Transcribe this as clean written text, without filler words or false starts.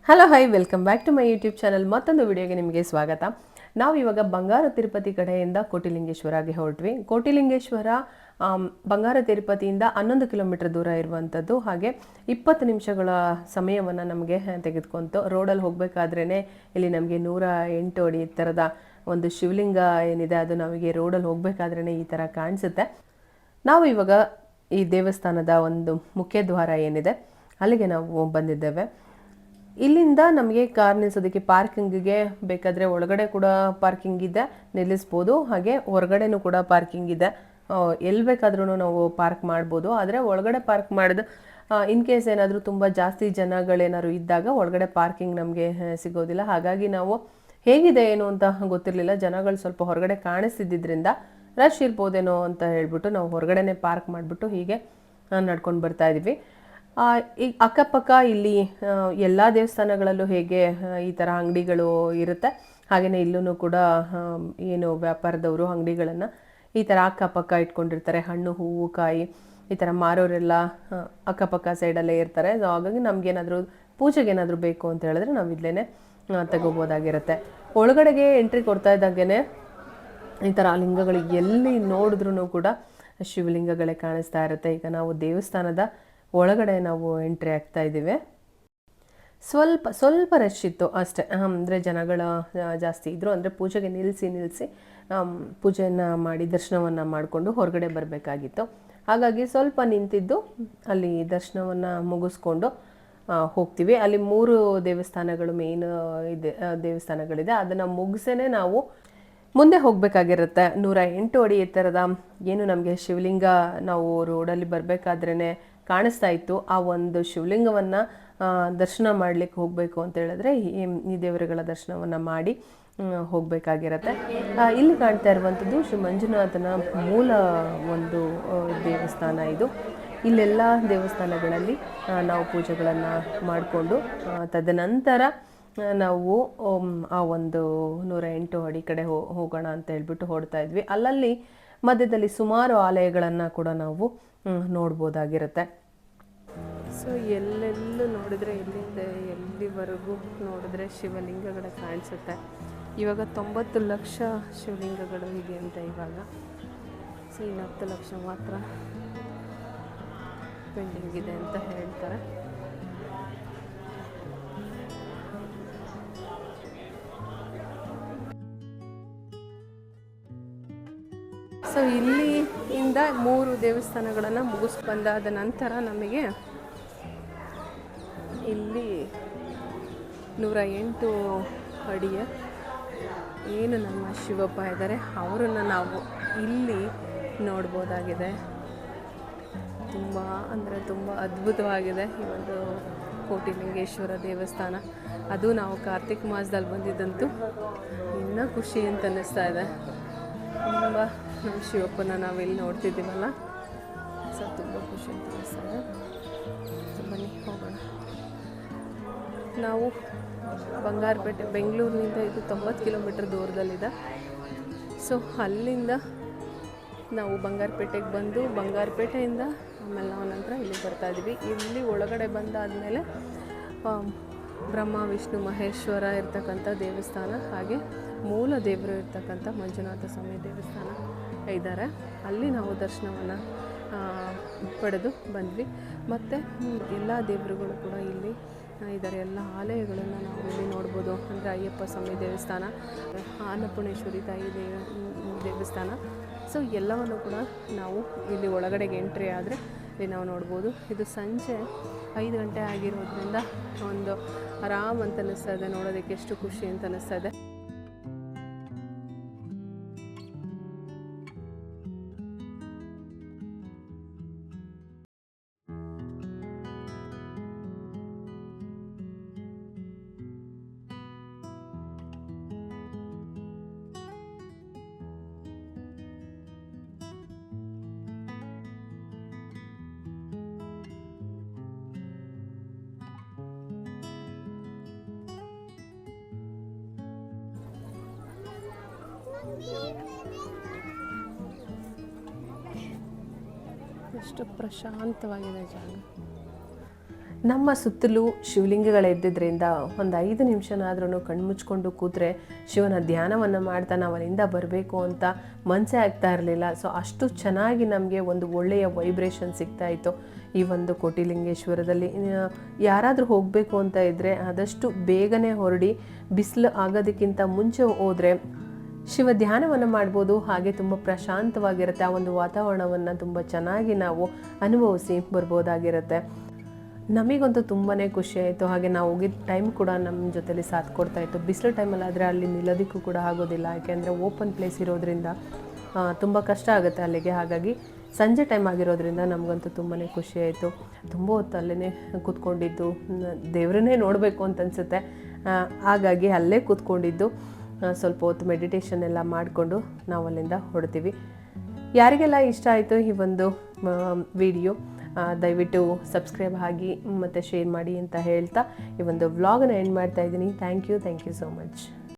Hello hi welcome back to my YouTube channel. ಮತ್ತೊಂದು ವಿಡಿಯೋಗೆ ನಿಮಗೆ ಸ್ವಾಗತ. ನಾವು ಇವಾಗ ಬಂಗಾರ ತಿರುಪತಿ ಕಡೆಯಿಂದ ಕೋಟಿಲಿಂಗೇಶ್ವರಗೆ ಹೊರಟ್ವಿ. ಕೋಟಿಲಿಂಗೇಶ್ವರ ಬಂಗಾರ ತಿರುಪತಿಯಿಂದ 11 ಕಿಲೋಮೀಟರ್ ದೂರ ಇರುವಂಥದ್ದು. ಹಾಗೆ 20 ನಿಮಿಷಗಳ ಸಮಯವನ್ನು ನಮಗೆ ತೆಗೆದುಕೊಂತು. ರೋಡಲ್ಲಿ ಹೋಗಬೇಕಾದ್ರೇ ಇಲ್ಲಿ ನಮಗೆ 108 ಅಡಿ ಎತ್ತರದ ಒಂದು ಶಿವಲಿಂಗ ಏನಿದೆ ಅದು ನಮಗೆ ರೋಡಲ್ಲಿ ಹೋಗಬೇಕಾದ್ರೇ ಈ ಥರ ಕಾಣಿಸುತ್ತೆ. ನಾವು ಇವಾಗ ಈ ದೇವಸ್ಥಾನದ ಒಂದು ಮುಖ್ಯ ದ್ವಾರ ಏನಿದೆ ಅಲ್ಲಿಗೆ ನಾವು ಬಂದಿದ್ದೇವೆ. ಇಲ್ಲಿಂದ ನಮಗೆ ಕಾರ್ ನಿಲ್ಲಿಸೋದಕ್ಕೆ ಪಾರ್ಕಿಂಗಿಗೆ ಬೇಕಾದರೆ ಒಳಗಡೆ ಕೂಡ ಪಾರ್ಕಿಂಗ್ ಇದೆ, ನಿಲ್ಲಿಸ್ಬೋದು. ಹಾಗೆ ಹೊರಗಡೆನೂ ಕೂಡ ಪಾರ್ಕಿಂಗ್ ಇದೆ, ಎಲ್ಲಿ ಬೇಕಾದ್ರೂ ನಾವು ಪಾರ್ಕ್ ಮಾಡ್ಬೋದು. ಆದರೆ ಒಳಗಡೆ ಪಾರ್ಕ್ ಮಾಡಿದ ಇನ್ ಕೇಸ್ ಏನಾದರೂ ತುಂಬ ಜಾಸ್ತಿ ಜನಗಳೇನಾದ್ರು ಇದ್ದಾಗ ಒಳಗಡೆ ಪಾರ್ಕಿಂಗ್ ನಮಗೆ ಸಿಗೋದಿಲ್ಲ. ಹಾಗಾಗಿ ನಾವು ಹೇಗಿದೆ ಏನು ಅಂತ ಗೊತ್ತಿರಲಿಲ್ಲ. ಜನಗಳು ಸ್ವಲ್ಪ ಹೊರಗಡೆ ಕಾಣಿಸ್ತಿದ್ದರಿಂದ ರಶ್ ಇರ್ಬೋದೇನೋ ಅಂತ ಹೇಳ್ಬಿಟ್ಟು ನಾವು ಹೊರಗಡೆನೇ ಪಾರ್ಕ್ ಮಾಡಿಬಿಟ್ಟು ಹೀಗೆ ನಡ್ಕೊಂಡು ಬರ್ತಾ ಇದ್ವಿ. ಈ ಅಕ್ಕಪಕ್ಕ ಇಲ್ಲಿ ಎಲ್ಲ ದೇವಸ್ಥಾನಗಳಲ್ಲೂ ಹೇಗೆ ಈ ಥರ ಅಂಗಡಿಗಳು ಇರುತ್ತೆ, ಹಾಗೆಯೇ ಇಲ್ಲೂ ಕೂಡ ಏನು ವ್ಯಾಪಾರದವರು ಅಂಗಡಿಗಳನ್ನು ಈ ಥರ ಅಕ್ಕಪಕ್ಕ ಇಟ್ಕೊಂಡಿರ್ತಾರೆ. ಹಣ್ಣು, ಹೂವು, ಕಾಯಿ ಈ ಥರ ಮಾರೋರೆಲ್ಲ ಅಕ್ಕಪಕ್ಕ ಸೈಡಲ್ಲೇ ಇರ್ತಾರೆ. ಹಾಗಾಗಿ ನಮಗೇನಾದರೂ ಪೂಜೆಗೇನಾದರೂ ಬೇಕು ಅಂತ ಹೇಳಿದ್ರೆ ನಾವು ಇಲ್ಲೇ ತಗೋಬೋದಾಗಿರುತ್ತೆ. ಒಳಗಡೆಗೆ ಎಂಟ್ರಿ ಕೊಡ್ತಾ ಇದ್ದಾಗೇ ಈ ಥರ ಲಿಂಗಗಳು ಎಲ್ಲಿ ನೋಡಿದ್ರೂ ಕೂಡ ಶಿವಲಿಂಗಗಳೇ ಕಾಣಿಸ್ತಾ ಇರುತ್ತೆ. ಈಗ ನಾವು ದೇವಸ್ಥಾನದ ಒಳಗಡೆ ನಾವು ಎಂಟ್ರಿ ಆಗ್ತಾ ಇದ್ದೀವಿ. ಸ್ವಲ್ಪ ರಶ್ ಇತ್ತು ಅಷ್ಟೇ, ಅಂದರೆ ಜನಗಳ ಜಾಸ್ತಿ ಇದ್ದರು. ಅಂದರೆ ಪೂಜೆಗೆ ನಿಲ್ಲಿಸಿ ಪೂಜೆಯನ್ನು ಮಾಡಿ ದರ್ಶನವನ್ನು ಮಾಡಿಕೊಂಡು ಹೊರಗಡೆ ಬರಬೇಕಾಗಿತ್ತು. ಹಾಗಾಗಿ ಸ್ವಲ್ಪ ನಿಂತಿದ್ದು ಅಲ್ಲಿ ದರ್ಶನವನ್ನು ಮುಗಿಸ್ಕೊಂಡು ಹೋಗ್ತೀವಿ. ಅಲ್ಲಿ 3 ದೇವಸ್ಥಾನಗಳು ಮೇನ್ ದೇವಸ್ಥಾನಗಳಿದೆ. ಅದನ್ನು ಮುಗಿಸೇ ನಾವು ಮುಂದೆ ಹೋಗಬೇಕಾಗಿರುತ್ತೆ. 108 ಅಡಿ ಎತ್ತರದ ಏನು ನಮಗೆ ಶಿವಲಿಂಗ ನಾವು ರೋಡಲ್ಲಿ ಬರಬೇಕಾದ್ರೇ ಕಾಣಿಸ್ತಾ ಇತ್ತು. ಆ ಒಂದು ಶಿವಲಿಂಗವನ್ನು ದರ್ಶನ ಮಾಡಲಿಕ್ಕೆ ಹೋಗಬೇಕು ಅಂತ ಹೇಳಿದ್ರೆ ಈ ದೇವರುಗಳ ದರ್ಶನವನ್ನು ಮಾಡಿ ಹೋಗಬೇಕಾಗಿರತ್ತೆ. ಇಲ್ಲಿ ಕಾಣ್ತಾ ಇರುವಂಥದ್ದು ಶ್ರೀ ಮಂಜುನಾಥನ ಮೂಲ ಒಂದು ದೇವಸ್ಥಾನ ಇದು. ಇಲ್ಲೆಲ್ಲ ದೇವಸ್ಥಾನಗಳಲ್ಲಿ ನಾವು ಪೂಜೆಗಳನ್ನು ಮಾಡಿಕೊಂಡು ತದನಂತರ ನಾವು ಆ ಒಂದು 108 ಅಡಿ ಕಡೆ ಹೋಗೋಣ ಅಂತ ಹೇಳ್ಬಿಟ್ಟು ಹೊರಡ್ತಾ ಇದ್ವಿ. ಅಲ್ಲಲ್ಲಿ ಮಧ್ಯದಲ್ಲಿ ಸುಮಾರು ಆಲಯಗಳನ್ನು ಕೂಡ ನಾವು ನೋಡ್ಬೋದಾಗಿರುತ್ತೆ. ಸೊ ಎಲ್ಲೆಲ್ಲೂ ನೋಡಿದ್ರೆ ಇಲ್ಲಿಂದ ಎಲ್ಲಿವರೆಗೂ ನೋಡಿದ್ರೆ ಶಿವಲಿಂಗಗಳು ಕಾಣಿಸುತ್ತೆ. ಇವಾಗ 90 ಲಕ್ಷ ಶಿವಲಿಂಗಗಳು ಇದೆ ಅಂತ ಇವಾಗ. ಸೊ ಇನ್ನು 10 ಲಕ್ಷ ಮಾತ್ರ ಪೆಂಡಿಂಗ್ ಇದೆ ಅಂತ ಹೇಳ್ತಾರೆ. ಸೊ ಇಲ್ಲಿಂದ 3 ದೇವಸ್ಥಾನಗಳನ್ನು ಮುಗಿಸ್ಬಂದಾದ ನಂತರ ನಮಗೆ ಇಲ್ಲಿ 108 ಅಡಿಯ ಏನು ನಮ್ಮ ಶಿವಪ್ಪ ಇದ್ದಾರೆ ಅವರನ್ನು ನಾವು ಇಲ್ಲಿ ನೋಡ್ಬೋದಾಗಿದೆ. ತುಂಬ ಅಂದರೆ ತುಂಬ ಅದ್ಭುತವಾಗಿದೆ ಈ ಒಂದು ಕೋಟಿಲಿಂಗೇಶ್ವರ ದೇವಸ್ಥಾನ. ಅದು ನಾವು ಕಾರ್ತಿಕ್ ಮಾಸದಲ್ಲಿ ಬಂದಿದ್ದಂತೂ ಇನ್ನೂ ಖುಷಿ ಅಂತ ಅನ್ನಿಸ್ತಾ ಇದೆ. ತುಂಬ ನಮ್ಮ ಶಿವಪ್ಪನ ನಾವಿಲ್ಲಿ ನೋಡ್ತಿದ್ದೀವಲ್ಲ, ಸೊ ತುಂಬ ಖುಷಿ ಅಂತ ಅನ್ನಿಸ್ತಾ ಇದೆ. ಸೊ ಬನ್ನಿ ಹೋಗೋಣ. ನಾವು ಬಂಗಾರಪೇಟೆ ಬೆಂಗಳೂರಿನಿಂದ ಇದು 90 ಕಿಲೋಮೀಟರ್ ದೂರದಲ್ಲಿದೆ. ಸೊ ಅಲ್ಲಿಂದ ನಾವು ಬಂಗಾರಪೇಟೆಗೆ ಬಂದು ಬಂಗಾರಪೇಟೆಯಿಂದ ಆಮೇಲೆ ನಾವು ನಂತರ ಇಲ್ಲಿಗೆ ಬರ್ತಾಯಿದ್ವಿ. ಇಲ್ಲಿ ಒಳಗಡೆ ಬಂದಾದಮೇಲೆ ಬ್ರಹ್ಮ ವಿಷ್ಣು ಮಹೇಶ್ವರ ಇರ್ತಕ್ಕಂಥ ದೇವಸ್ಥಾನ, ಹಾಗೆ ಮೂಲ ದೇವರು ಇರ್ತಕ್ಕಂಥ ಮಂಜುನಾಥ ಸ್ವಾಮಿ ದೇವಸ್ಥಾನ ಇದ್ದಾರೆ. ಅಲ್ಲಿ ನಾವು ದರ್ಶನವನ್ನು ಪಡೆದು ಬಂದ್ವಿ. ಮತ್ತು ಎಲ್ಲ ದೇವರುಗಳು ಕೂಡ ಇಲ್ಲಿ ಇದ್ದಾರೆ. ಎಲ್ಲ ಆಲಯಗಳನ್ನು ನಾವು ಇಲ್ಲಿ ನೋಡ್ಬೋದು. ಅಂದರೆ ಅಯ್ಯಪ್ಪ ಸ್ವಾಮಿ ದೇವಸ್ಥಾನ, ಅನ್ನಪೂರ್ಣೇಶ್ವರಿ ತಾಯಿ ದೇವಸ್ಥಾನ. ಸೊ ಎಲ್ಲವನ್ನು ಕೂಡ ನಾವು ಇಲ್ಲಿ ಒಳಗಡೆಗೆ ಎಂಟ್ರಿ ಆದರೆ ಇಲ್ಲಿ ನಾವು ನೋಡ್ಬೋದು. ಇದು ಸಂಜೆ 5 ಗಂಟೆ ಆಗಿರೋದ್ರಿಂದ ಒಂದು ಆರಾಮ್ ಅಂತ ಅನ್ನಿಸ್ತಾ ಇದೆ. ನೋಡೋದಕ್ಕೆ ಎಷ್ಟು ಖುಷಿ ಅಂತ ಅನ್ನಿಸ್ತಾ ಇದೆ. ಎಷ್ಟು ಪ್ರಶಾಂತವಾಗಿದೆ ಜಾಗ. ನಮ್ಮ ಸುತ್ತಲೂ ಶಿವಲಿಂಗಗಳಿದ್ದಿದ್ದರಿಂದ ಒಂದು 5 ನಿಮಿಷನಾದ್ರೂ ಕಣ್ಮುಚ್ಕೊಂಡು ಕೂತ್ರೆ ಶಿವನ ಧ್ಯಾನವನ್ನು ಮಾಡ್ತಾ ನಾವು ಅಲ್ಲಿಂದ ಬರಬೇಕು ಅಂತ ಮನಸ್ಸೇ ಆಗ್ತಾ ಇರಲಿಲ್ಲ. ಸೊ ಅಷ್ಟು ಚೆನ್ನಾಗಿ ನಮಗೆ ಒಂದು ಒಳ್ಳೆಯ ವೈಬ್ರೇಷನ್ ಸಿಗ್ತಾ ಇತ್ತು ಈ ಒಂದು ಕೋಟಿಲಿಂಗೇಶ್ವರದಲ್ಲಿ. ಯಾರಾದರೂ ಹೋಗಬೇಕು ಅಂತ ಇದ್ದರೆ ಆದಷ್ಟು ಬೇಗನೆ ಹೊರಡಿ, ಬಿಸಿಲು ಆಗೋದಕ್ಕಿಂತ ಮುಂಚೆ ಹೋದರೆ ಶಿವ ಧ್ಯಾನವನ್ನು ಮಾಡ್ಬೋದು. ಹಾಗೆ ತುಂಬ ಪ್ರಶಾಂತವಾಗಿರುತ್ತೆ. ಆ ಒಂದು ವಾತಾವರಣವನ್ನು ತುಂಬ ಚೆನ್ನಾಗಿ ನಾವು ಅನುಭವಿಸಿ ಬರ್ಬೋದಾಗಿರುತ್ತೆ. ನಮಗಂತೂ ತುಂಬಾ ಖುಷಿ ಆಯಿತು. ಹಾಗೆ ನಾವು ಹೋಗಿದ್ದ ಟೈಮ್ ಕೂಡ ನಮ್ಮ ಜೊತೆಲಿ ಸಾಥ್ ಕೊಡ್ತಾಯಿತ್ತು. ಬಿಸಿಲು ಟೈಮಲ್ಲಾದರೆ ಅಲ್ಲಿ ನಿಲ್ಲೋದಕ್ಕೂ ಕೂಡ ಆಗೋದಿಲ್ಲ, ಯಾಕೆಂದರೆ ಓಪನ್ ಪ್ಲೇಸ್ ಇರೋದ್ರಿಂದ ತುಂಬ ಕಷ್ಟ ಆಗುತ್ತೆ ಅಲ್ಲಿಗೆ. ಹಾಗಾಗಿ ಸಂಜೆ ಟೈಮ್ ಆಗಿರೋದ್ರಿಂದ ನಮಗಂತೂ ತುಂಬಾ ಖುಷಿ ಆಯಿತು. ತುಂಬ ಹೊತ್ತು ಅಲ್ಲೇ ಕೂತ್ಕೊಂಡಿದ್ದು, ದೇವ್ರನ್ನೇ ನೋಡಬೇಕು ಅಂತ ಅನಿಸುತ್ತೆ. ಹಾಗಾಗಿ ಅಲ್ಲೇ ಕೂತ್ಕೊಂಡಿದ್ದು ಸ್ವಲ್ಪ ಹೊತ್ತು ಮೆಡಿಟೇಷನ್ ಎಲ್ಲ ಮಾಡಿಕೊಂಡು ನಾವು ಅಲ್ಲಿಂದ ಹೊರಡ್ತೀವಿ. ಯಾರಿಗೆಲ್ಲ ಇಷ್ಟ ಆಯಿತು ಈ ಒಂದು ವಿಡಿಯೋ, ದಯವಿಟ್ಟು ಸಬ್ಸ್ಕ್ರೈಬ್ ಆಗಿ ಮತ್ತು ಶೇರ್ ಮಾಡಿ ಅಂತ ಹೇಳ್ತಾ ಈ ಒಂದು ವ್ಲಾಗನ್ನು ಎಂಡ್ ಮಾಡ್ತಾ ಇದ್ದೀನಿ. Thank you so much.